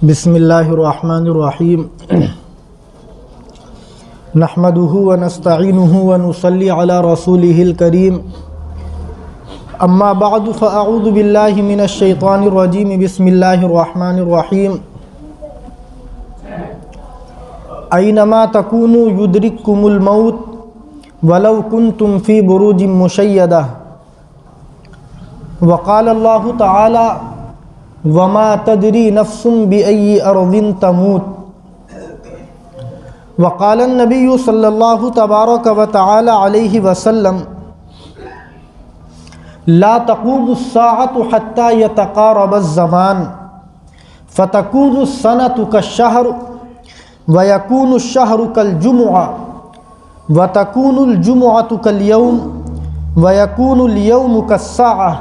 بسم اللہ الرحمن الرحیم نحمده ونستعینه ونصلی علی رسوله الکریم اما بعد فاعوذ باللہ من الشیطان الرجیم بسم اللہ الرحمن الرحیم اینما تکونوا یدرککم الموت ولو کنتم فی بروج مشیدہ وقال اللہ تعالی وما تدری نفس بأي أرض تموت وقال النبي صلى الله تبارك وتعالى عليه وسلم لا تقوم الساعة حتى يتقارب الزمان فتكون السنة كالشهر ويكون الشهر كالجمعة وتكون الجمعة كاليوم ويكون اليوم كالساعة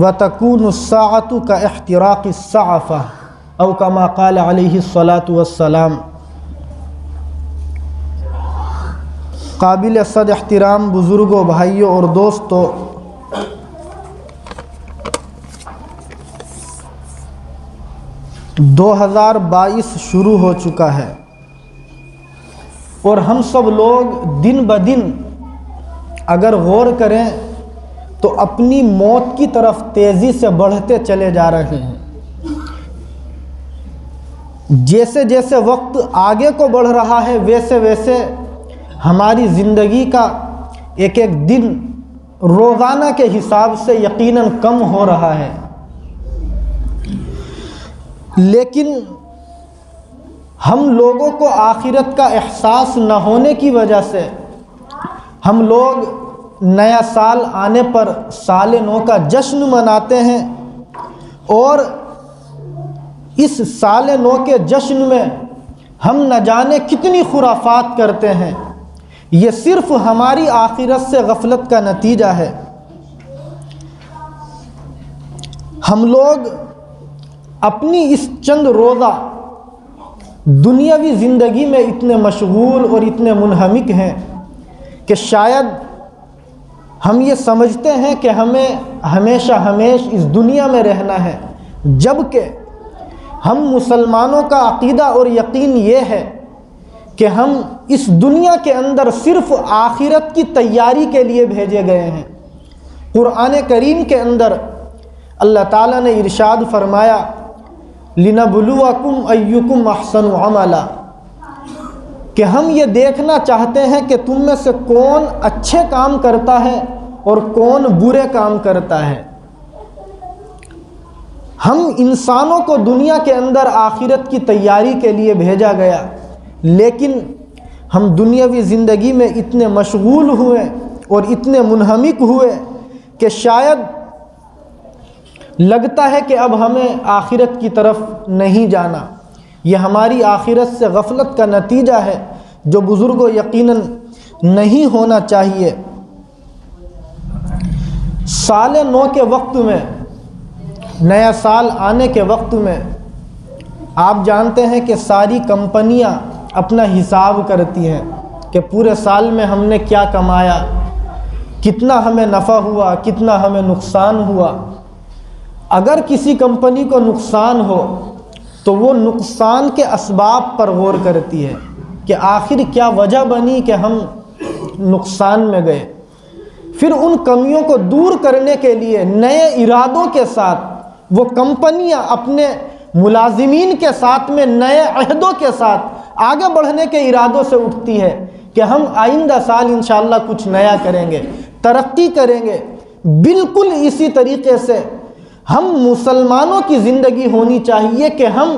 وَتَكُونُ السَّاعَةُ كَاحْتِرَاقِ الصَّعَفَةِ او كما قال علیہ الصلاۃ والسلام۔ قابل صد احترام بزرگوں، بھائیوں اور دوستوں، دو ہزار بائیس شروع ہو چکا ہے اور ہم سب لوگ دن بدن اگر غور کریں تو اپنی موت کی طرف تیزی سے بڑھتے چلے جا رہے ہیں۔ جیسے جیسے وقت آگے کو بڑھ رہا ہے ویسے ویسے ہماری زندگی کا ایک ایک دن روزانہ کے حساب سے یقیناً کم ہو رہا ہے، لیکن ہم لوگوں کو آخرت کا احساس نہ ہونے کی وجہ سے ہم لوگ نیا سال آنے پر سال نو کا جشن مناتے ہیں، اور اس سال نو کے جشن میں ہم نہ جانے کتنی خرافات کرتے ہیں۔ یہ صرف ہماری آخرت سے غفلت کا نتیجہ ہے۔ ہم لوگ اپنی اس چند روزہ دنیاوی زندگی میں اتنے مشغول اور اتنے منہمک ہیں کہ شاید ہم یہ سمجھتے ہیں کہ ہمیں ہمیشہ اس دنیا میں رہنا ہے، جبکہ ہم مسلمانوں کا عقیدہ اور یقین یہ ہے کہ ہم اس دنیا کے اندر صرف آخرت کی تیاری کے لیے بھیجے گئے ہیں۔ قرآن کریم کے اندر اللہ تعالیٰ نے ارشاد فرمایا لِنَبْلُوَكُمْ أَيُّكُمْ أَحْسَنُ عَمَلًا، کہ ہم یہ دیکھنا چاہتے ہیں کہ تم میں سے کون اچھے کام کرتا ہے اور کون برے کام کرتا ہے۔ ہم انسانوں کو دنیا کے اندر آخرت کی تیاری کے لیے بھیجا گیا، لیکن ہم دنیاوی زندگی میں اتنے مشغول ہوئے اور اتنے منہمک ہوئے کہ شاید لگتا ہے کہ اب ہمیں آخرت کی طرف نہیں جانا۔ یہ ہماری آخرت سے غفلت کا نتیجہ ہے جو بزرگوں یقیناً نہیں ہونا چاہیے۔ سال نو کے وقت میں، نیا سال آنے کے وقت میں آپ جانتے ہیں کہ ساری کمپنیاں اپنا حساب کرتی ہیں کہ پورے سال میں ہم نے کیا کمایا، کتنا ہمیں نفع ہوا، کتنا ہمیں نقصان ہوا۔ اگر کسی کمپنی کو نقصان ہو تو وہ نقصان کے اسباب پر غور کرتی ہے کہ آخر کیا وجہ بنی کہ ہم نقصان میں گئے، پھر ان کمیوں کو دور کرنے کے لیے نئے ارادوں کے ساتھ وہ کمپنیاں اپنے ملازمین کے ساتھ میں نئے عہدوں کے ساتھ آگے بڑھنے کے ارادوں سے اٹھتی ہے کہ ہم آئندہ سال انشاءاللہ کچھ نیا کریں گے، ترقی کریں گے۔ بالکل اسی طریقے سے ہم مسلمانوں کی زندگی ہونی چاہیے کہ ہم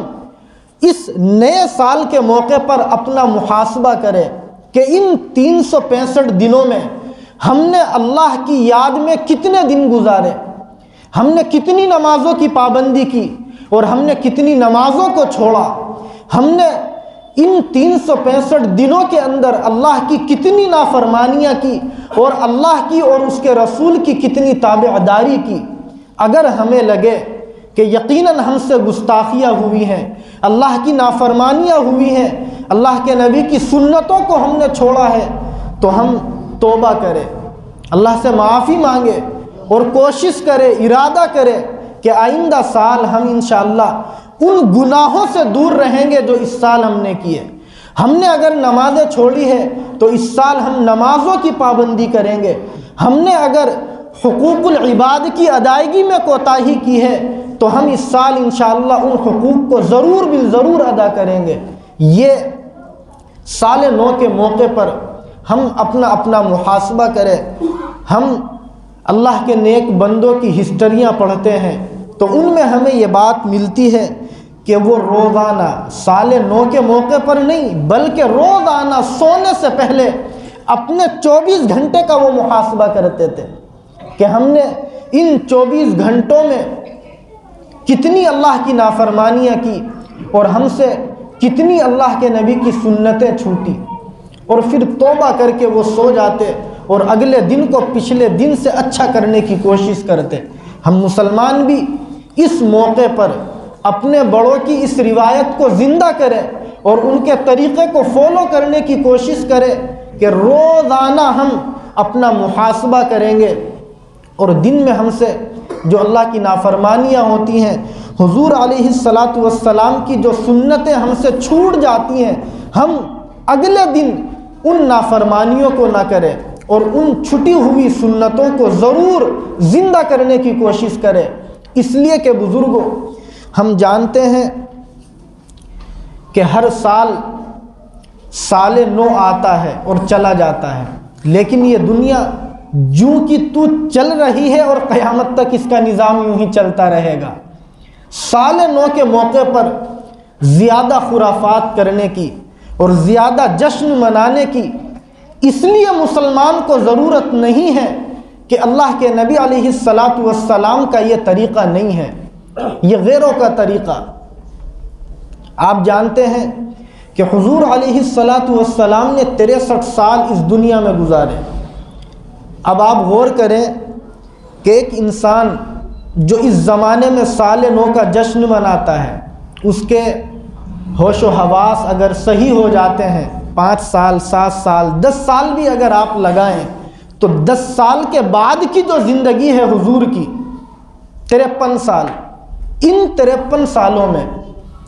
اس نئے سال کے موقع پر اپنا محاسبہ کریں کہ ان 365 دنوں میں ہم نے اللہ کی یاد میں کتنے دن گزارے، ہم نے کتنی نمازوں کی پابندی کی اور ہم نے کتنی نمازوں کو چھوڑا، ہم نے ان 365 دنوں کے اندر اللہ کی کتنی نافرمانیاں کی اور اللہ کی اور اس کے رسول کی کتنی تابعداری کی۔ اگر ہمیں لگے کہ یقیناً ہم سے گستاخیاں ہوئی ہیں، اللہ کی نافرمانیاں ہوئی ہیں، اللہ کے نبی کی سنتوں کو ہم نے چھوڑا ہے، تو ہم توبہ کریں، اللہ سے معافی مانگے اور کوشش کرے، ارادہ کرے کہ آئندہ سال ہم انشاءاللہ ان گناہوں سے دور رہیں گے جو اس سال ہم نے کیے۔ ہم نے اگر نمازیں چھوڑی ہے تو اس سال ہم نمازوں کی پابندی کریں گے۔ ہم نے اگر حقوق العباد کی ادائیگی میں کوتاہی کی ہے تو ہم اس سال انشاءاللہ ان حقوق کو ضرور بالضرور ادا کریں گے۔ یہ سال نو کے موقع پر ہم اپنا اپنا محاسبہ کریں۔ ہم اللہ کے نیک بندوں کی ہسٹریاں پڑھتے ہیں تو ان میں ہمیں یہ بات ملتی ہے کہ وہ روزانہ سال نو کے موقع پر نہیں بلکہ روزانہ سونے سے پہلے اپنے 24 گھنٹے کا وہ محاسبہ کرتے تھے کہ ہم نے ان 24 گھنٹوں میں کتنی اللہ کی نافرمانیاں کی اور ہم سے کتنی اللہ کے نبی کی سنتیں چھوٹی، اور پھر توبہ کر کے وہ سو جاتے اور اگلے دن کو پچھلے دن سے اچھا کرنے کی کوشش کرتے۔ ہم مسلمان بھی اس موقع پر اپنے بڑوں کی اس روایت کو زندہ کریں اور ان کے طریقے کو فالو کرنے کی کوشش کریں کہ روزانہ ہم اپنا محاسبہ کریں گے، اور دن میں ہم سے جو اللہ کی نافرمانیاں ہوتی ہیں، حضور علیہ السلام کی جو سنتیں ہم سے چھوٹ جاتی ہیں، ہم اگلے دن ان نافرمانیوں کو نہ کریں اور ان چھٹی ہوئی سنتوں کو ضرور زندہ کرنے کی کوشش کریں۔ اس لیے کہ بزرگوں، ہم جانتے ہیں کہ ہر سال نو آتا ہے اور چلا جاتا ہے، لیکن یہ دنیا جوں کی تو چل رہی ہے اور قیامت تک اس کا نظام یوں ہی چلتا رہے گا۔ سال نو کے موقع پر زیادہ خرافات کرنے کی اور زیادہ جشن منانے کی اس لیے مسلمان کو ضرورت نہیں ہے کہ اللہ کے نبی علیہ السلام کا یہ طریقہ نہیں ہے، یہ غیروں کا طریقہ۔ آپ جانتے ہیں کہ حضور علیہ السلام نے 63 سال اس دنیا میں گزارے۔ اب آپ غور کریں کہ ایک انسان جو اس زمانے میں سال نو کا جشن مناتا ہے، اس کے ہوش و حواس اگر صحیح ہو جاتے ہیں، 5 سال 7 سال 10 سال بھی اگر آپ لگائیں تو 10 سال کے بعد کی جو زندگی ہے حضور کی 53 سال، ان 53 سالوں میں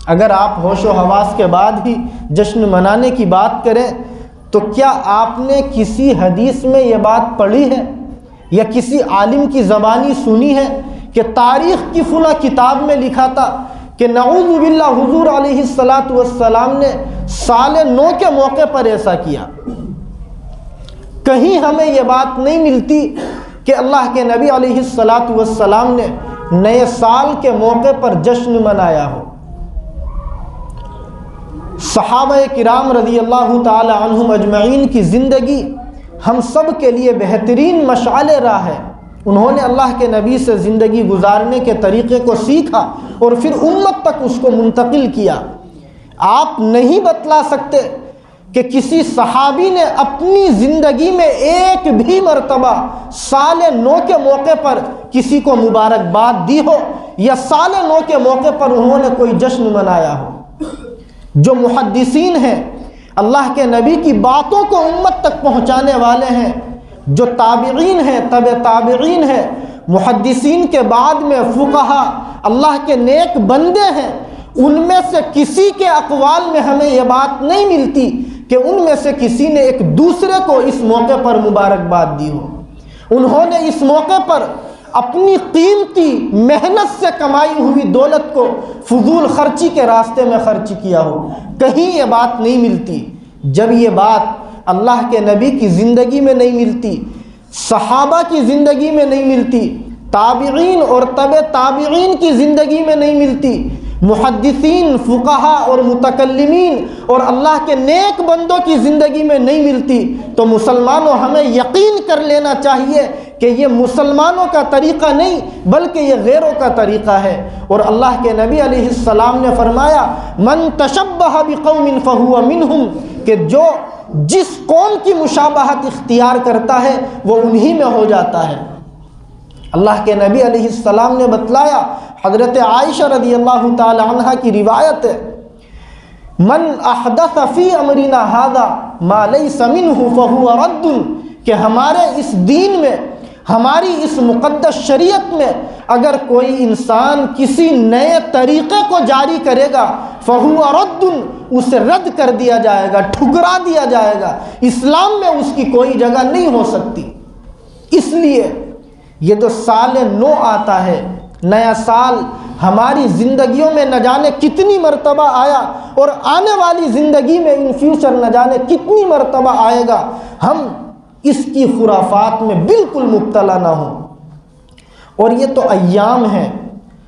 اگر آپ ہوش و حواس کے بعد ہی جشن منانے کی بات کریں تو کیا آپ نے کسی حدیث میں یہ بات پڑھی ہے یا کسی عالم کی زبانی سنی ہے کہ تاریخ کی فلاں کتاب میں لکھا تھا کہ نعوذ باللہ حضور علیہ السلام نے سال نو کے موقع پر ایسا کیا؟ کہیں ہمیں یہ بات نہیں ملتی کہ اللہ کے نبی علیہ السلام نے نئے سال کے موقع پر جشن منایا ہو۔ صحابہ کرام رضی اللہ تعالی عنہم اجمعین کی زندگی ہم سب کے لیے بہترین مشعل راہ ہے۔ انہوں نے اللہ کے نبی سے زندگی گزارنے کے طریقے کو سیکھا اور پھر امت تک اس کو منتقل کیا۔ آپ نہیں بتلا سکتے کہ کسی صحابی نے اپنی زندگی میں ایک بھی مرتبہ سال نو کے موقع پر کسی کو مبارکباد دی ہو یا سال نو کے موقع پر انہوں نے کوئی جشن منایا ہو۔ جو محدثین ہیں، اللہ کے نبی کی باتوں کو امت تک پہنچانے والے ہیں، جو تابعین ہیں، تبع تابعین ہیں، محدثین کے بعد میں فقہا اللہ کے نیک بندے ہیں، ان میں سے کسی کے اقوال میں ہمیں یہ بات نہیں ملتی کہ ان میں سے کسی نے ایک دوسرے کو اس موقع پر مبارکباد دی ہو۔ انہوں نے اس موقع پر اپنی قیمتی محنت سے کمائی ہوئی دولت کو فضول خرچی کے راستے میں خرچ کیا ہو، کہیں یہ بات نہیں ملتی۔ جب یہ بات اللہ کے نبی کی زندگی میں نہیں ملتی، صحابہ کی زندگی میں نہیں ملتی، تابعین اور تبع تابعین کی زندگی میں نہیں ملتی، محدثین، فقہا اور متکلمین اور اللہ کے نیک بندوں کی زندگی میں نہیں ملتی، تو مسلمانوں ہمیں یقین کر لینا چاہیے کہ یہ مسلمانوں کا طریقہ نہیں بلکہ یہ غیروں کا طریقہ ہے۔ اور اللہ کے نبی علیہ السلام نے فرمایا من تشبہ بقوم فہو منہم، کہ جو جس قوم کی مشابہت اختیار کرتا ہے وہ انہی میں ہو جاتا ہے۔ اللہ کے نبی علیہ السلام نے بتلایا، حضرت عائشہ رضی اللہ تعالی عنہ کی روایت ہے، من احدث فی امرنا ھذا ما لیس منہ فہو رد، کہ ہمارے اس دین میں ہماری اس مقدس شریعت میں اگر کوئی انسان کسی نئے طریقے کو جاری کرے گا فَهُوَ رَدٌّ، اسے رد کر دیا جائے گا، ٹھکرا دیا جائے گا، اسلام میں اس کی کوئی جگہ نہیں ہو سکتی۔ اس لیے یہ جو سال نو آتا ہے، نیا سال ہماری زندگیوں میں نہ جانے کتنی مرتبہ آیا اور آنے والی زندگی میں ان فیوچر نہ جانے کتنی مرتبہ آئے گا، ہم اس کی خرافات میں بالکل مبتلا نہ ہوں۔ اور یہ تو ایام ہیں،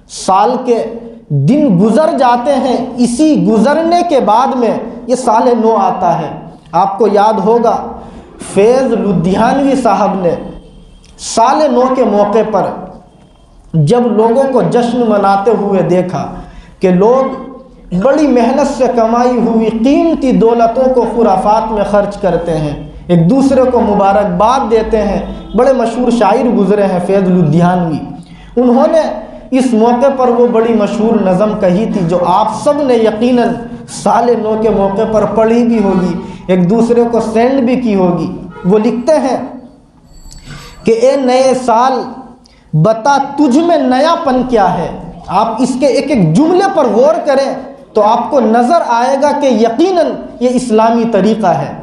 سال کے دن گزر جاتے ہیں، اسی گزرنے کے بعد میں یہ سال نو آتا ہے۔ آپ کو یاد ہوگا فیض لدھیانوی صاحب نے سال نو کے موقع پر جب لوگوں کو جشن مناتے ہوئے دیکھا کہ لوگ بڑی محنت سے کمائی ہوئی قیمتی دولتوں کو خرافات میں خرچ کرتے ہیں، ایک دوسرے کو مبارکباد دیتے ہیں، بڑے مشہور شاعر گزرے ہیں فیض لدھیانوی، انہوں نے اس موقع پر وہ بڑی مشہور نظم کہی تھی جو آپ سب نے یقیناً سال نو کے موقع پر پڑھی بھی ہوگی، ایک دوسرے کو سینڈ بھی کی ہوگی۔ وہ لکھتے ہیں کہ اے نئے سال بتا تجھ میں نیا پن کیا ہے۔ آپ اس کے ایک ایک جملے پر غور کریں تو آپ کو نظر آئے گا کہ یقیناً یہ اسلامی طریقہ ہے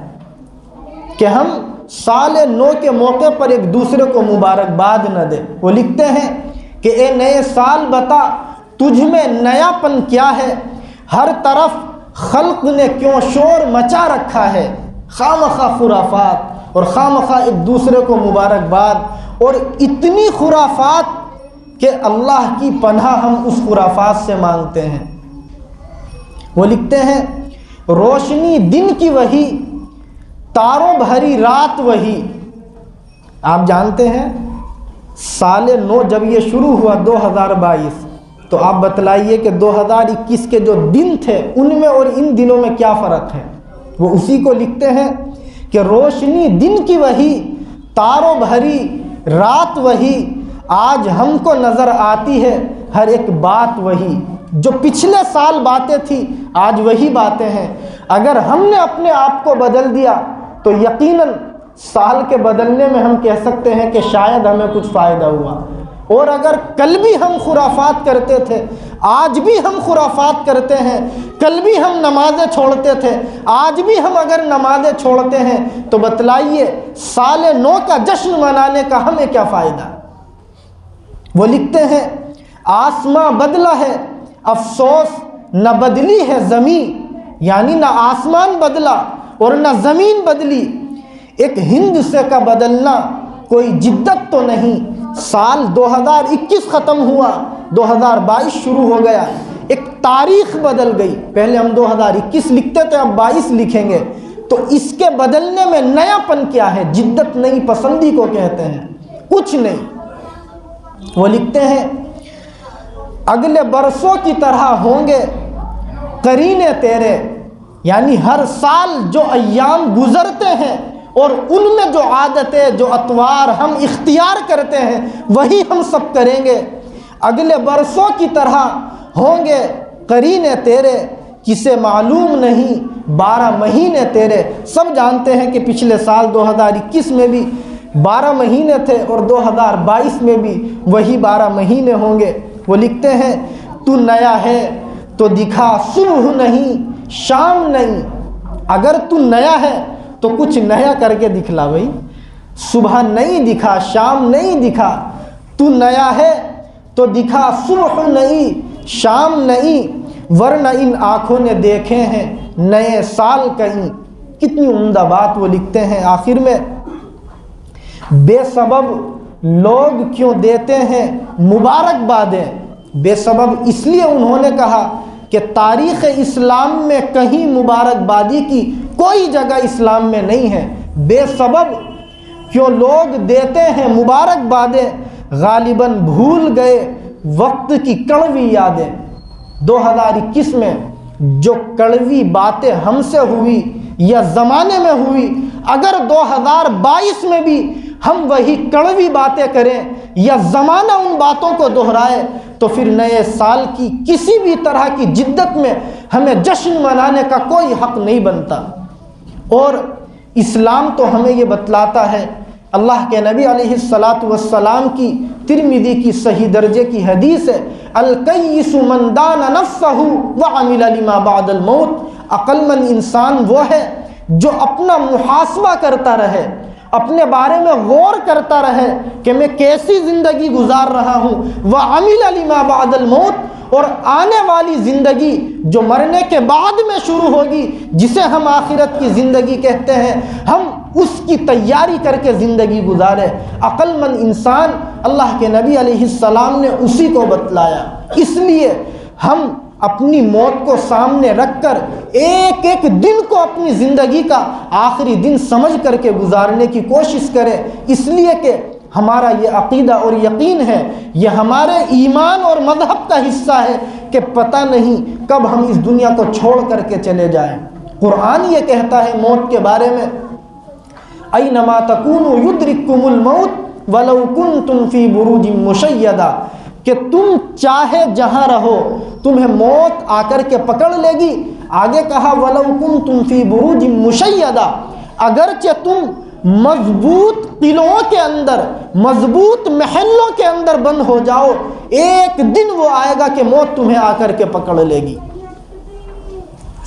کہ ہم سال نو کے موقع پر ایک دوسرے کو مبارکباد نہ دیں۔ وہ لکھتے ہیں کہ اے نئے سال بتا تجھ میں نیا پن کیا ہے، ہر طرف خلق نے کیوں شور مچا رکھا ہے، خامخواہ خرافات اور خامخواہ ایک دوسرے کو مبارکباد، اور اتنی خرافات کہ اللہ کی پناہ ہم اس خرافات سے مانگتے ہیں۔ وہ لکھتے ہیں روشنی دن کی وہی، تاروں بھری رات وہی۔ آپ جانتے ہیں سال نو جب یہ شروع ہوا 2022، تو آپ بتلائیے کہ 2021 کے جو دن تھے ان میں اور ان دنوں میں کیا فرق ہے۔ وہ اسی کو لکھتے ہیں کہ روشنی دن کی وہی، تاروں بھری رات وہی، آج ہم کو نظر آتی ہے ہر ایک بات وہی۔ جو پچھلے سال باتیں تھی آج وہی باتیں ہیں۔ اگر ہم نے اپنے آپ کو بدل دیا تو یقیناً سال کے بدلنے میں ہم کہہ سکتے ہیں کہ شاید ہمیں کچھ فائدہ ہوا۔ اور اگر کل بھی ہم خرافات کرتے تھے، آج بھی ہم خرافات کرتے ہیں، کل بھی ہم نمازیں چھوڑتے تھے، آج بھی ہم اگر نمازیں چھوڑتے ہیں، تو بتلائیے سال نو کا جشن منانے کا ہمیں کیا فائدہ۔ وہ لکھتے ہیں آسماں بدلا ہے افسوس نہ بدلی ہے زمین، یعنی نہ آسمان بدلا اور نہ زمین بدلی، ایک ہند سے کا بدلنا کوئی جدت تو نہیں۔ سال 2021 ختم ہوا، 2022 شروع ہو گیا، ایک تاریخ بدل گئی۔ پہلے ہم 2021 لکھتے تھے، اب 22 لکھیں گے، تو اس کے بدلنے میں نیا پن کیا ہے؟ جدت نہیں، پسندی کو کہتے ہیں، کچھ نہیں۔ وہ لکھتے ہیں اگلے برسوں کی طرح ہوں گے قرینے تیرے، یعنی ہر سال جو ایام گزرتے ہیں اور ان میں جو عادتیں، جو اطوار ہم اختیار کرتے ہیں وہی ہم سب کریں گے۔ اگلے برسوں کی طرح ہوں گے قرینے تیرے، کسے معلوم نہیں 12 مہینے تیرے۔ سب جانتے ہیں کہ پچھلے سال 2021 میں بھی 12 مہینے تھے اور 2022 میں بھی وہی 12 مہینے ہوں گے۔ وہ لکھتے ہیں تو نیا ہے تو دکھا صبح نہیں شام نہیں، اگر تو نیا ہے تو کچھ نیا کر کے دکھلا بھائی، صبح نہیں دکھا شام نہیں دکھا، تو نیا ہے تو دکھا صبح نہیں شام نہیں، ورنہ ان آنکھوں نے دیکھے ہیں نئے سال کہیں۔ کتنی عمدہ بات وہ لکھتے ہیں آخر میں، بے سبب لوگ کیوں دیتے ہیں مبارکبادیں، بے سبب اس لیے انہوں نے کہا کہ تاریخ اسلام میں کہیں مبارکبادی کی کوئی جگہ اسلام میں نہیں ہے۔ بے سبب کیوں لوگ دیتے ہیں مبارکبادیں، غالباً بھول گئے وقت کی کڑوی یادیں۔ 2021 میں جو کڑوی باتیں ہم سے ہوئی یا زمانے میں ہوئی، اگر 2022 میں بھی ہم وہی کڑوی باتیں کریں یا زمانہ ان باتوں کو دہرائے تو پھر نئے سال کی کسی بھی طرح کی جدت میں ہمیں جشن منانے کا کوئی حق نہیں بنتا۔ اور اسلام تو ہمیں یہ بتلاتا ہے اللہ کے نبی علیہ الصلاۃ والسلام کی ترمذی کی صحیح درجے کی حدیث ہے، الکیس من دان نفسہ وعمل لما بعد الموت، عقل مند انسان وہ ہے جو اپنا محاسبہ کرتا رہے، اپنے بارے میں غور کرتا رہے کہ میں کیسی زندگی گزار رہا ہوں، وعمل لما بعد الموت، اور آنے والی زندگی جو مرنے کے بعد میں شروع ہوگی، جسے ہم آخرت کی زندگی کہتے ہیں، ہم اس کی تیاری کر کے زندگی گزارے۔ عقل مند انسان، اللہ کے نبی علیہ السلام نے اسی کو بتلایا۔ اس لیے ہم اپنی موت کو سامنے رکھ کر ایک ایک دن کو اپنی زندگی کا آخری دن سمجھ کر کے گزارنے کی کوشش کریں، اس لیے کہ ہمارا یہ عقیدہ اور یقین ہے، یہ ہمارے ایمان اور مذہب کا حصہ ہے کہ پتہ نہیں کب ہم اس دنیا کو چھوڑ کر کے چلے جائیں۔ قرآن یہ کہتا ہے موت کے بارے میں، اینما تکونوا یدرککم الموت ولو کنتم فی بروج مشیدہ، کہ تم چاہے جہاں رہو تمہیں موت آ کر کے پکڑ لے گی۔ آگے کہا وَلَوْ كُنْتُمْ فِي بُرُوجٍ مُشَيَّدَةٍ، اگرچہ تم مضبوط قلعوں کے اندر، مضبوط محلوں کے اندر بند ہو جاؤ، ایک دن وہ آئے گا کہ موت تمہیں آ کر کے پکڑ لے گی۔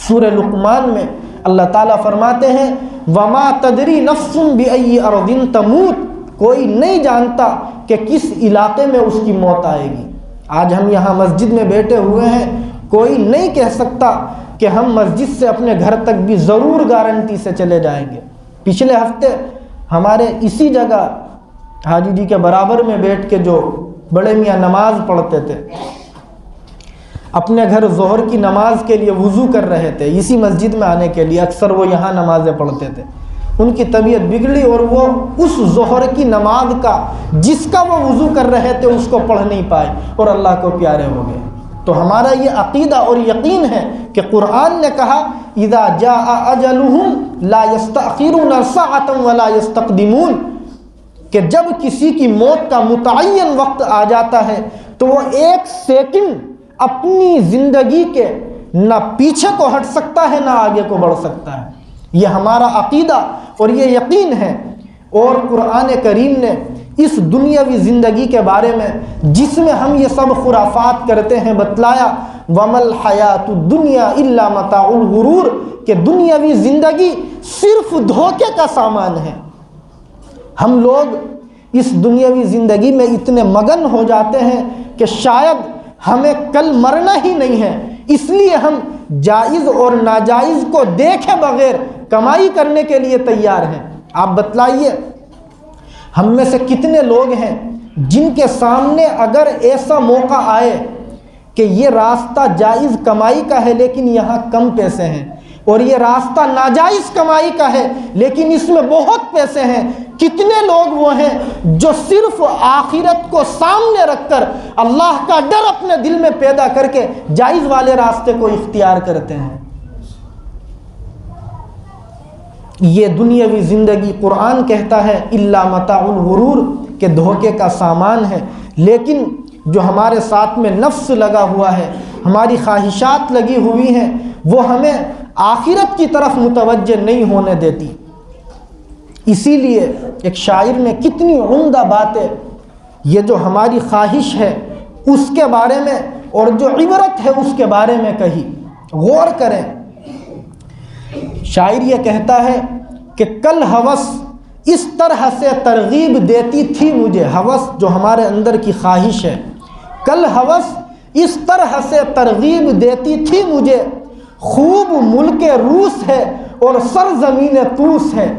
سورہ لقمان میں اللہ تعالیٰ فرماتے ہیں وَمَا تَدْرِي نَفْسٌ بِأَيِّ أَرْضٍ تَمُوتُ، کوئی نہیں جانتا کہ کس علاقے میں اس کی موت آئے گی۔ آج ہم یہاں مسجد میں بیٹھے ہوئے ہیں، کوئی نہیں کہہ سکتا کہ ہم مسجد سے اپنے گھر تک بھی ضرور گارنٹی سے چلے جائیں گے۔ پچھلے ہفتے ہمارے اسی جگہ حاجی جی کے برابر میں بیٹھ کے جو بڑے میاں نماز پڑھتے تھے، اپنے گھر ظہر کی نماز کے لیے وضو کر رہے تھے، اسی مسجد میں آنے کے لیے اکثر وہ یہاں نمازیں پڑھتے تھے، ان کی طبیعت بگڑی اور وہ اس ظہر کی نماز کا جس کا وہ وضو کر رہے تھے اس کو پڑھ نہیں پائے اور اللہ کو پیارے ہو گئے۔ تو ہمارا یہ عقیدہ اور یقین ہے کہ قرآن نے کہا اذا جاء اجلهم لا يستأخرون ساعة ولا يستقدمون، کہ جب کسی کی موت کا متعین وقت آ جاتا ہے تو وہ ایک سیکنڈ اپنی زندگی کے نہ پیچھے کو ہٹ سکتا ہے نہ آگے کو بڑھ سکتا ہے۔ یہ ہمارا عقیدہ اور یہ یقین ہے۔ اور قرآن کریم نے اس دنیاوی زندگی کے بارے میں جس میں ہم یہ سب خرافات کرتے ہیں بتلایا وَمَا الْحَيَاةُ الدُّنْيَا إِلَّا مَتَاعُ الْغُرُورِ، کہ دنیاوی زندگی صرف دھوکے کا سامان ہے۔ ہم لوگ اس دنیاوی زندگی میں اتنے مگن ہو جاتے ہیں کہ شاید ہمیں کل مرنا ہی نہیں ہے، اس لیے ہم جائز اور ناجائز کو دیکھے بغیر کمائی کرنے کے لیے تیار ہیں۔ آپ بتلائیے ہم میں سے کتنے لوگ ہیں جن کے سامنے اگر ایسا موقع آئے کہ یہ راستہ جائز کمائی کا ہے لیکن یہاں کم پیسے ہیں، اور یہ راستہ ناجائز کمائی کا ہے لیکن اس میں بہت پیسے ہیں، کتنے لوگ وہ ہیں جو صرف آخرت کو سامنے رکھ کر اللہ کا ڈر اپنے دل میں پیدا کر کے جائز والے راستے کو اختیار کرتے ہیں۔ یہ دنیاوی زندگی قرآن کہتا ہے الا متاع الغرور، کہ دھوکے کا سامان ہے، لیکن جو ہمارے ساتھ میں نفس لگا ہوا ہے، ہماری خواہشات لگی ہوئی ہیں، وہ ہمیں آخرت کی طرف متوجہ نہیں ہونے دیتی۔ اسی لیے ایک شاعر نے کتنی عمدہ باتیں یہ جو ہماری خواہش ہے اس کے بارے میں اور جو عبرت ہے اس کے بارے میں کہی، غور کریں۔ شاعر یہ کہتا ہے کہ کل ہوس اس طرح سے ترغیب دیتی تھی مجھے، ہوس جو ہمارے اندر کی خواہش ہے، کل ہوس اس طرح سے ترغیب دیتی تھی مجھے، خوب ملک روس ہے اور سرزمین طوس ہے۔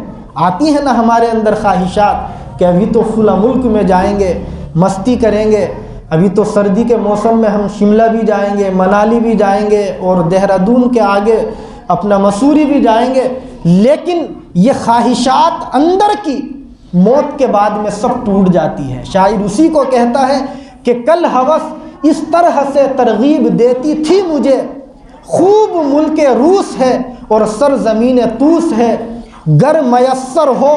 آتی ہے نا ہمارے اندر خواہشات کہ ابھی تو فلاں ملک میں جائیں گے، مستی کریں گے، ابھی تو سردی کے موسم میں ہم شملہ بھی جائیں گے، منالی بھی جائیں گے، اور دہرادون کے آگے اپنا مسوری بھی جائیں گے، لیکن یہ خواہشات اندر کی موت کے بعد میں سب ٹوٹ جاتی ہے۔ شاعر اسی کو کہتا ہے کہ کل ہوس اس طرح سے ترغیب دیتی تھی مجھے، خوب ملک روس ہے اور سرزمین طوس ہے، گر میسر ہو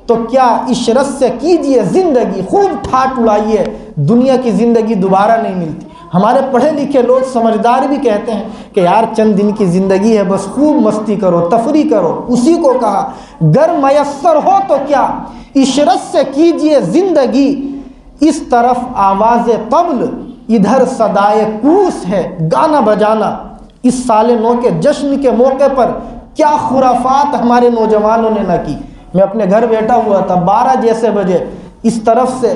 تو کیا عشرت سے کیجئے زندگی، خوب ٹھاٹ اڑائیے، دنیا کی زندگی دوبارہ نہیں ملتی۔ ہمارے پڑھے لکھے لوگ سمجھدار بھی کہتے ہیں کہ یار چند دن کی زندگی ہے، بس خوب مستی کرو، تفریح کرو۔ اسی کو کہا گر میسر ہو تو کیا عشرت سے کیجئے زندگی، اس طرف آواز طبل ادھر صدائے کوس ہے گانا بجانا۔ اس سال نو کے جشن کے موقع پر کیا خرافات ہمارے نوجوانوں نے نہ کی۔ میں اپنے گھر بیٹھا ہوا تھا، 12 جیسے بجے اس طرف سے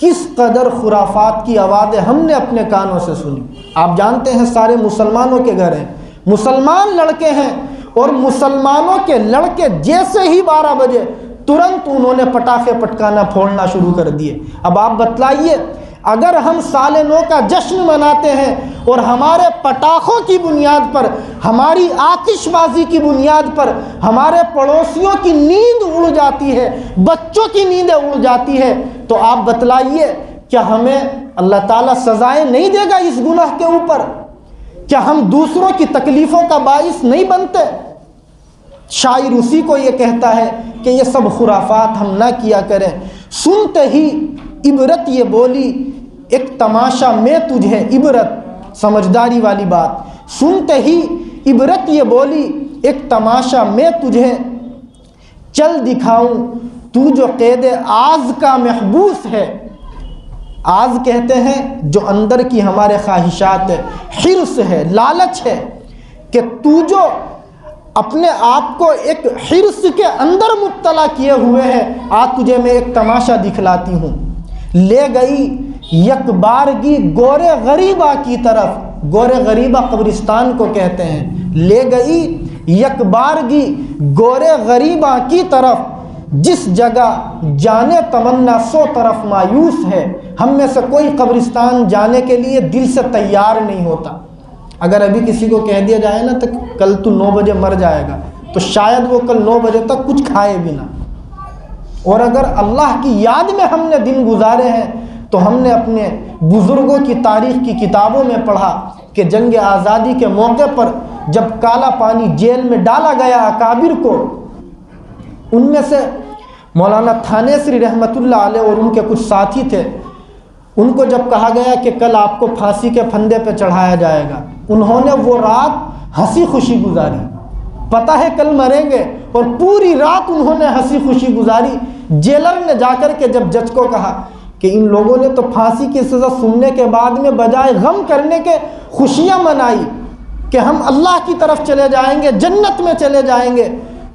کس قدر خرافات کی آوازیں ہم نے اپنے کانوں سے سنی۔ آپ جانتے ہیں سارے مسلمانوں کے گھر ہیں، مسلمان لڑکے ہیں، اور مسلمانوں کے لڑکے جیسے ہی 12 بجے ترنت انہوں نے پٹاخے پٹکانا پھوڑنا شروع کر دیے۔ اب آپ بتلائیے، اگر ہم سال نو کا جشن مناتے ہیں اور ہمارے پٹاخوں کی بنیاد پر، ہماری آتش بازی کی بنیاد پر ہمارے پڑوسیوں کی نیند اڑ جاتی ہے، بچوں کی نیندیں اڑ جاتی ہے، تو آپ بتلائیے کیا ہمیں اللہ تعالیٰ سزائیں نہیں دے گا اس گناہ کے اوپر؟ کیا ہم دوسروں کی تکلیفوں کا باعث نہیں بنتے؟ شاعر اسی کو یہ کہتا ہے کہ یہ سب خرافات ہم نہ کیا کریں۔ سنتے ہی عبرت یہ بولی ایک تماشا میں تجھے، عبرت سمجھداری والی بات، سنتے ہی عبرت یہ بولی ایک تماشا میں تجھے چل دکھاؤں، تو جو قید آز کا محبوس ہے۔ آز کہتے ہیں جو اندر کی ہمارے خواہشات ہے، حرص ہے، لالچ ہے، کہ تو جو اپنے آپ کو ایک حرص کے اندر مبتلا کیے ہوئے ہے، آج تجھے میں ایک تماشا دکھلاتی ہوں۔ لے گئی یک بارگی گورے غریبہ کی طرف، گورے غریبہ قبرستان کو کہتے ہیں، لے گئی یک بارگی گورے غریبہ کی طرف، جس جگہ جانے تمنا سو طرف مایوس ہے۔ ہم میں سے کوئی قبرستان جانے کے لیے دل سے تیار نہیں ہوتا۔ اگر ابھی کسی کو کہہ دیا جائے نا تو کل تو 9 بجے مر جائے گا، تو شاید وہ کل 9 بجے تک کچھ کھائے بھی نہ۔ اور اگر اللہ کی یاد میں ہم نے دن گزارے ہیں تو ہم نے اپنے بزرگوں کی تاریخ کی کتابوں میں پڑھا کہ جنگ آزادی کے موقع پر جب کالا پانی جیل میں ڈالا گیا اکابر کو، ان میں سے مولانا تھانیسری رحمۃ اللہ علیہ اور ان کے کچھ ساتھی تھے، ان کو جب کہا گیا کہ کل آپ کو پھانسی کے پھندے پہ چڑھایا جائے گا، انہوں نے وہ رات ہنسی خوشی گزاری، پتہ ہے کل مریں گے، اور پوری رات انہوں نے ہنسی خوشی گزاری۔ جیلر نے جا کر کے جب جج کو کہا کہ ان لوگوں نے تو پھانسی کی سزا سننے کے بعد میں بجائے غم کرنے کے خوشیاں منائی کہ ہم اللہ کی طرف چلے جائیں گے، جنت میں چلے جائیں گے،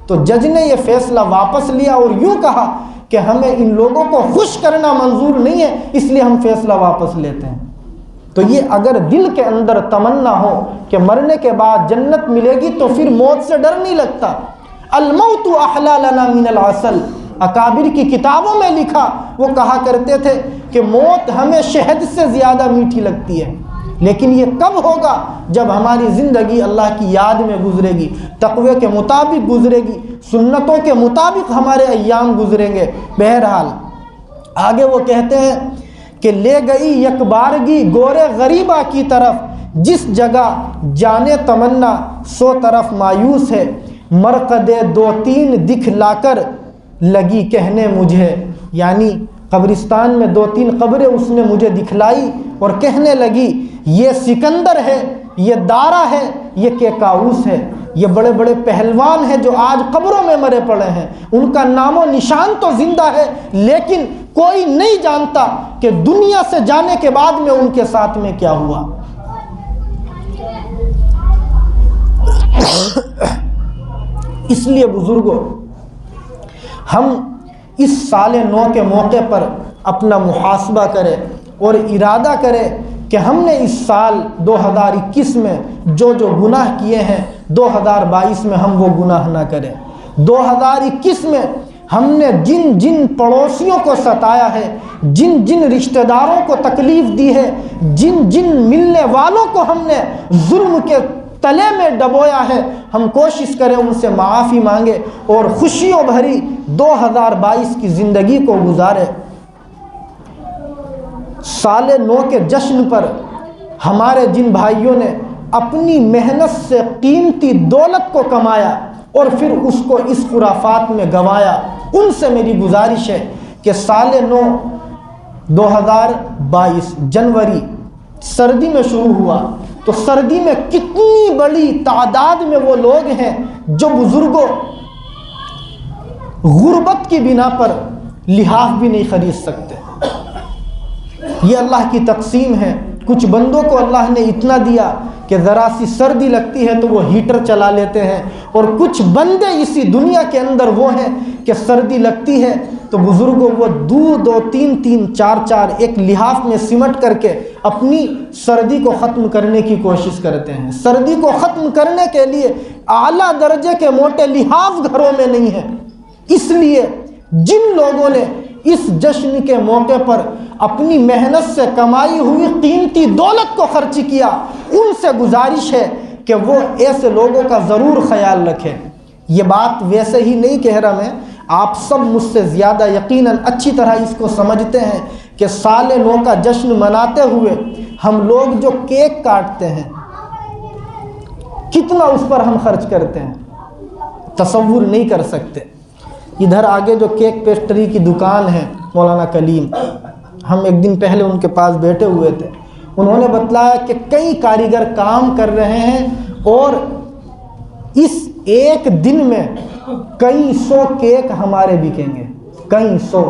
تو جج نے یہ فیصلہ واپس لیا اور یوں کہا کہ ہمیں ان لوگوں کو خوش کرنا منظور نہیں ہے، اس لیے ہم فیصلہ واپس لیتے ہیں۔ تو یہ اگر دل کے اندر تمنا ہو کہ مرنے کے بعد جنت ملے گی تو پھر موت سے ڈر نہیں لگتا۔ الموت احلی لنا من العسل، اکابر کی کتابوں میں لکھا، وہ کہا کرتے تھے کہ موت ہمیں شہد سے زیادہ میٹھی لگتی ہے، لیکن یہ کب ہوگا؟ جب ہماری زندگی اللہ کی یاد میں گزرے گی، تقوی کے مطابق گزرے گی، سنتوں کے مطابق ہمارے ایام گزریں گے۔ بہرحال آگے وہ کہتے ہیں کہ لے گئی یک بارگی گورے غریبہ کی طرف، جس جگہ جانے تمنا سو طرف مایوس ہے، مرقدے 2-3 دکھلا کر لگی کہنے مجھے، یعنی قبرستان میں 2-3 قبریں اس نے مجھے دکھلائی اور کہنے لگی یہ سکندر ہے، یہ دارا ہے، یہ کیکاؤس ہے۔ یہ بڑے بڑے پہلوان ہیں جو آج قبروں میں مرے پڑے ہیں، ان کا نام و نشان تو زندہ ہے، لیکن کوئی نہیں جانتا کہ دنیا سے جانے کے بعد میں ان کے ساتھ میں کیا ہوا۔ اس لیے بزرگوں، ہم اس سال نو کے موقع پر اپنا محاسبہ کریں اور ارادہ کریں کہ ہم نے اس سال 2021 میں جو گناہ کیے ہیں 2022 میں ہم وہ گناہ نہ کریں۔ 2021 میں ہم نے جن جن پڑوسیوں کو ستایا ہے، جن جن رشتہ داروں کو تکلیف دی ہے، جن جن ملنے والوں کو ہم نے ظلم کے تلے میں ڈبویا ہے، ہم کوشش کریں ان سے معافی مانگے اور خوشیوں بھری 2022 کی زندگی کو گزارے۔ سال نو کے جشن پر ہمارے جن بھائیوں نے اپنی محنت سے قیمتی دولت کو کمایا اور پھر اس کو اس خرافات میں گنوایا، ان سے میری گزارش ہے کہ سال نو 2022 جنوری سردی میں شروع ہوا تو سردی میں کتنی بڑی تعداد میں وہ لوگ ہیں جو بزرگوں غربت کی بنا پر لحاف بھی نہیں خرید سکتے۔ یہ اللہ کی تقسیم ہے۔ کچھ بندوں کو اللہ نے اتنا دیا کہ ذرا سی سردی لگتی ہے تو وہ ہیٹر چلا لیتے ہیں، اور کچھ بندے اسی دنیا کے اندر وہ ہیں کہ سردی لگتی ہے تو بزرگوں وہ دو تین چار ایک لحاف میں سمٹ کر کے اپنی سردی کو ختم کرنے کی کوشش کرتے ہیں۔ سردی کو ختم کرنے کے لیے اعلیٰ درجے کے موٹے لحاف گھروں میں نہیں ہیں۔ اس لیے جن لوگوں نے اس جشن کے موقع پر اپنی محنت سے کمائی ہوئی قیمتی دولت کو خرچ کیا، ان سے گزارش ہے کہ وہ ایسے لوگوں کا ضرور خیال رکھیں۔ یہ بات ویسے ہی نہیں کہہ رہا میں، آپ سب مجھ سے زیادہ یقیناً اچھی طرح اس کو سمجھتے ہیں کہ سال نو کا جشن مناتے ہوئے ہم لوگ جو کیک کاٹتے ہیں کتنا اس پر ہم خرچ کرتے ہیں، تصور نہیں کر سکتے۔ ادھر آگے جو کیک پیسٹری کی دکان ہے مولانا کلیم، ہم ایک دن پہلے ان کے پاس بیٹھے ہوئے تھے، انہوں نے بتلایا کہ کئی کاریگر کام کر رہے ہیں اور اس ایک دن میں کئی سو کیک ہمارے بکیں گے، کئی سو۔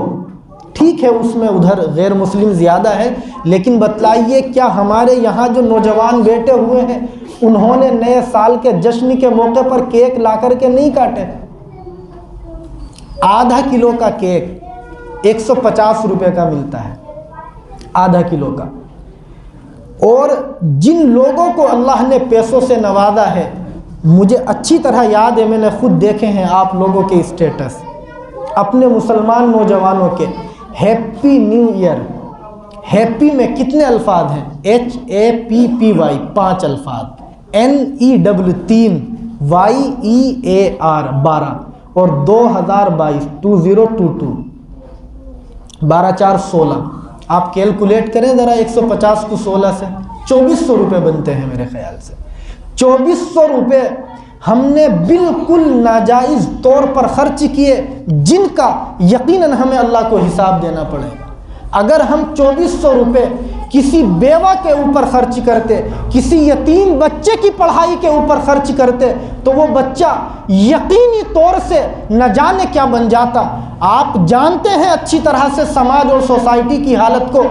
ٹھیک ہے اس میں ادھر غیر مسلم زیادہ ہے، لیکن بتلائیے کیا ہمارے یہاں جو نوجوان بیٹھے ہوئے ہیں انہوں نے نئے سال کے جشن کے موقع پر کیک لا کر کے نہیں کاٹے؟ آدھا کلو کا کیک 150 روپے کا ملتا ہے، آدھا کلو کا۔ اور جن لوگوں کو اللہ نے پیسوں سے نوازا ہے، مجھے اچھی طرح یاد ہے، میں نے خود دیکھے ہیں آپ لوگوں کے اسٹیٹس اپنے مسلمان نوجوانوں کے، ہیپی نیو ایئر۔ ہیپی میں کتنے الفاظ ہیں؟ HAPPY 5 الفاظ، NEW 3، YEAR 12، اور 2022 2022 12 4 16۔ آپ کیلکولیٹ کریں ذرا، 150 کو 16 سے 2400 روپے بنتے ہیں میرے خیال سے۔ 2400 روپے ہم نے بالکل ناجائز طور پر خرچ کیے، جن کا یقیناً ہمیں اللہ کو حساب دینا پڑے گا۔ اگر ہم 2400 روپے کسی بیوہ کے اوپر خرچ کرتے، کسی یتیم بچے کی پڑھائی کے اوپر خرچ کرتے، تو وہ بچہ یقینی طور سے نہ جانے کیا بن جاتا۔ آپ جانتے ہیں اچھی طرح سے سماج اور سوسائٹی کی حالت کو۔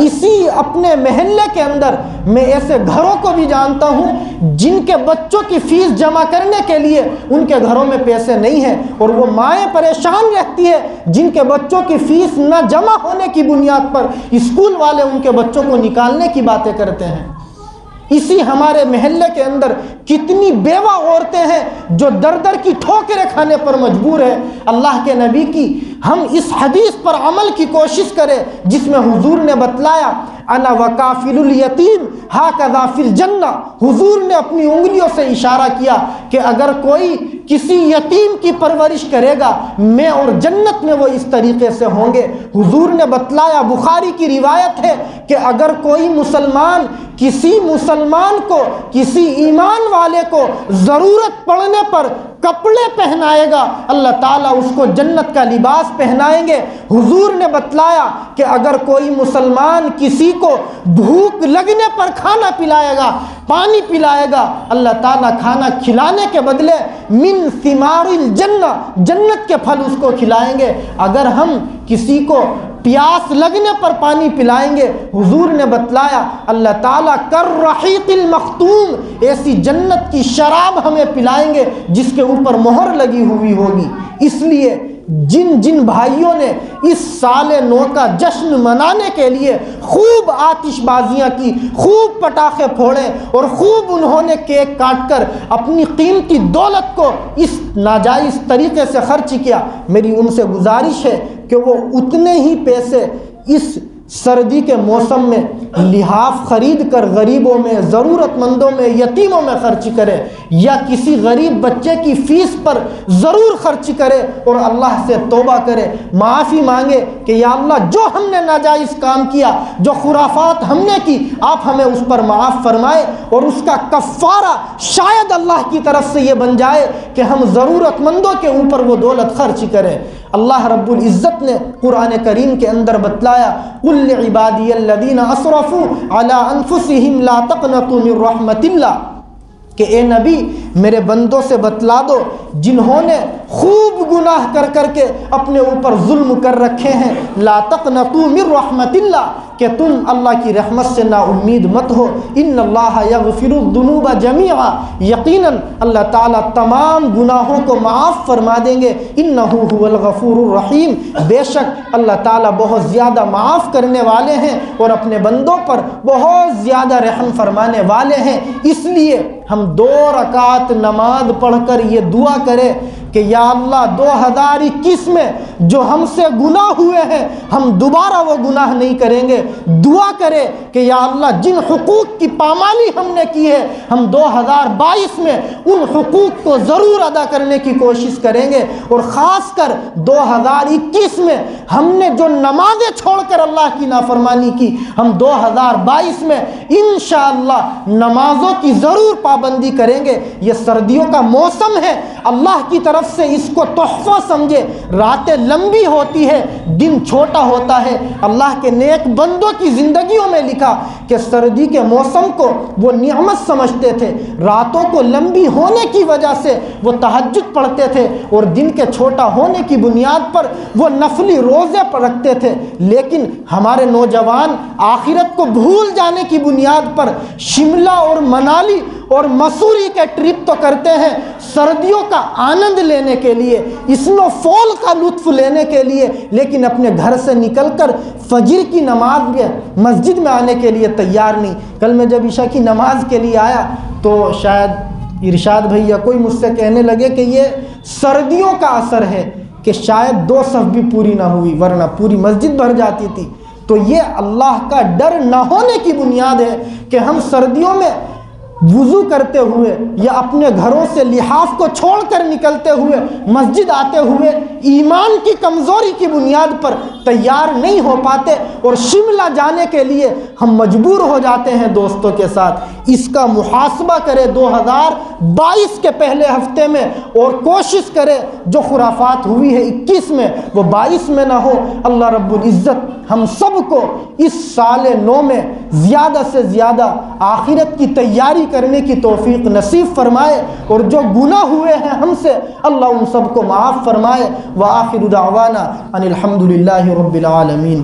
اسی اپنے محلے کے اندر میں ایسے گھروں کو بھی جانتا ہوں جن کے بچوں کی فیس جمع کرنے کے لیے ان کے گھروں میں پیسے نہیں ہیں، اور وہ مائیں پریشان رہتی ہے جن کے بچوں کی فیس نہ جمع ہونے کی بنیاد پر اسکول والے ان کے بچوں کو نکالنے کی باتیں کرتے ہیں۔ اسی ہمارے محلے کے اندر کتنی بیوہ عورتیں ہیں جو در در کی ٹھوکریں کھانے پر مجبور ہیں۔ اللہ کے نبی کی ہم اس حدیث پر عمل کی کوشش کریں جس میں حضور نے بتلایا انا وکافل الیتیم ہاکذا فی الجنہ۔ حضور نے اپنی انگلیوں سے اشارہ کیا کہ اگر کوئی کسی یتیم کی پرورش کرے گا، میں اور جنت میں وہ اس طریقے سے ہوں گے۔ حضور نے بتلایا، بخاری کی روایت ہے کہ اگر کوئی مسلمان کسی مسلمان کو، کسی ایمان والے کو ضرورت پڑنے پر کپڑے پہنائے گا، اللہ تعالیٰ اس کو جنت کا لباس پہنائیں گے۔ حضور نے بتلایا کہ اگر کوئی مسلمان کسی کو بھوک لگنے پر کھانا پلائے گا، پانی پلائے گا، اللہ تعالیٰ کھانا کھلانے کے بدلے من ثمار الجنہ، جنت کے پھل اس کو کھلائیں گے۔ اگر ہم کسی کو پیاس لگنے پر پانی پلائیں گے، حضور نے بتلایا اللہ تعالیٰ کر رحیق المختوم، ایسی جنت کی شراب ہمیں پلائیں گے جس کے اوپر مہر لگی ہوئی ہوگی۔ اس لیے جن بھائیوں نے اس سال نو کا جشن منانے کے لیے خوب آتش بازیاں کی، خوب پٹاخے پھوڑے اور خوب انہوں نے کیک کاٹ کر اپنی قیمتی دولت کو اس ناجائز طریقے سے خرچ کیا، میری ان سے گزارش ہے کہ وہ اتنے ہی پیسے اس سردی کے موسم میں لحاف خرید کر غریبوں میں، ضرورت مندوں میں، یتیموں میں خرچ کرے، یا کسی غریب بچے کی فیس پر ضرور خرچ کرے اور اللہ سے توبہ کرے، معافی مانگے کہ یا اللہ جو ہم نے ناجائز کام کیا، جو خرافات ہم نے کی، آپ ہمیں اس پر معاف فرمائے، اور اس کا کفارہ شاید اللہ کی طرف سے یہ بن جائے کہ ہم ضرورت مندوں کے اوپر وہ دولت خرچ کریں۔ اللہ رب العزت نے قرآن کریم کے اندر بتلایا قُلْ قل لعبادی الذین اسرفوا علی انفسہم لا تقنطوا من رحمت اللہ، کہ اے نبی میرے بندوں سے بتلا دو جنہوں نے خوب گناہ کر کر کے اپنے اوپر ظلم کر رکھے ہیں، لا تقنطوا من رحمت اللہ، کہ تم اللہ کی رحمت سے نا امید مت ہو، ان اللہ یغفر الذنوب جمیعا، یقیناً اللہ تعالیٰ تمام گناہوں کو معاف فرما دیں گے، انہ هو الغفور الرحیم، بے شک اللہ تعالیٰ بہت زیادہ معاف کرنے والے ہیں اور اپنے بندوں پر بہت زیادہ رحم فرمانے والے ہیں۔ اس لیے ہم 2 رکعت نماز پڑھ کر یہ دعا کریں کہ یا اللہ 2021 میں جو ہم سے گناہ ہوئے ہیں ہم دوبارہ وہ گناہ نہیں کریں گے، دعا کرے کہ یا اللہ جن حقوق کی پامالی ہم نے کی ہے ہم 2022 میں ان حقوق کو ضرور ادا کرنے کی کوشش کریں گے، اور خاص کر 2021 میں ہم نے جو نمازیں چھوڑ کر اللہ کی نافرمانی کی ہم 2022 میں انشاءاللہ نمازوں کی ضرور پابندی کریں گے۔ یہ سردیوں کا موسم ہے، اللہ کی طرف سے اس کو تحفہ سمجھے، راتیں لمبی ہوتی ہے دن چھوٹا ہوتا ہے۔ اللہ کے نیک بندوں کی زندگیوں میں لکھا کہ سردی کے موسم کو وہ نعمت سمجھتے تھے، راتوں کو لمبی ہونے کی وجہ سے وہ تہجد پڑھتے تھے اور دن کے چھوٹا ہونے کی بنیاد پر وہ نفلی روزے پر رکھتے تھے، لیکن ہمارے نوجوان آخرت کو بھول جانے کی بنیاد پر شملہ اور منالی اور مسوری کے ٹرپ تو کرتے ہیں سردیوں کا آنند لینے کے لیے، اسنو فال کا لطف لینے کے لیے، لیکن اپنے گھر سے نکل کر فجر کی نماز میں مسجد میں آنے کے لیے تیار نہیں۔ کل میں جب عشاء کی نماز کے لیے آیا تو شاید ارشاد بھائی یا کوئی مجھ سے کہنے لگے کہ یہ سردیوں کا اثر ہے کہ شاید 2 صف بھی پوری نہ ہوئی ورنہ پوری مسجد بھر جاتی تھی۔ تو یہ اللہ کا ڈر نہ ہونے کی بنیاد ہے کہ ہم سردیوں میں وضو کرتے ہوئے یا اپنے گھروں سے لحاف کو چھوڑ کر نکلتے ہوئے مسجد آتے ہوئے ایمان کی کمزوری کی بنیاد پر تیار نہیں ہو پاتے اور شملہ جانے کے لیے ہم مجبور ہو جاتے ہیں دوستوں کے ساتھ۔ اس کا محاسبہ کرے 2022 کے پہلے ہفتے میں اور کوشش کرے جو خرافات ہوئی ہے 21 میں وہ 22 میں نہ ہو۔ اللہ رب العزت ہم سب کو اس سال نو میں زیادہ سے زیادہ آخرت کی تیاری کرنے کی توفیق نصیب فرمائے، اور جو گناہ ہوئے ہیں ہم سے اللہ ان سب کو معاف فرمائے۔ وآخر دعوانا ان الحمد للہ رب العالمین۔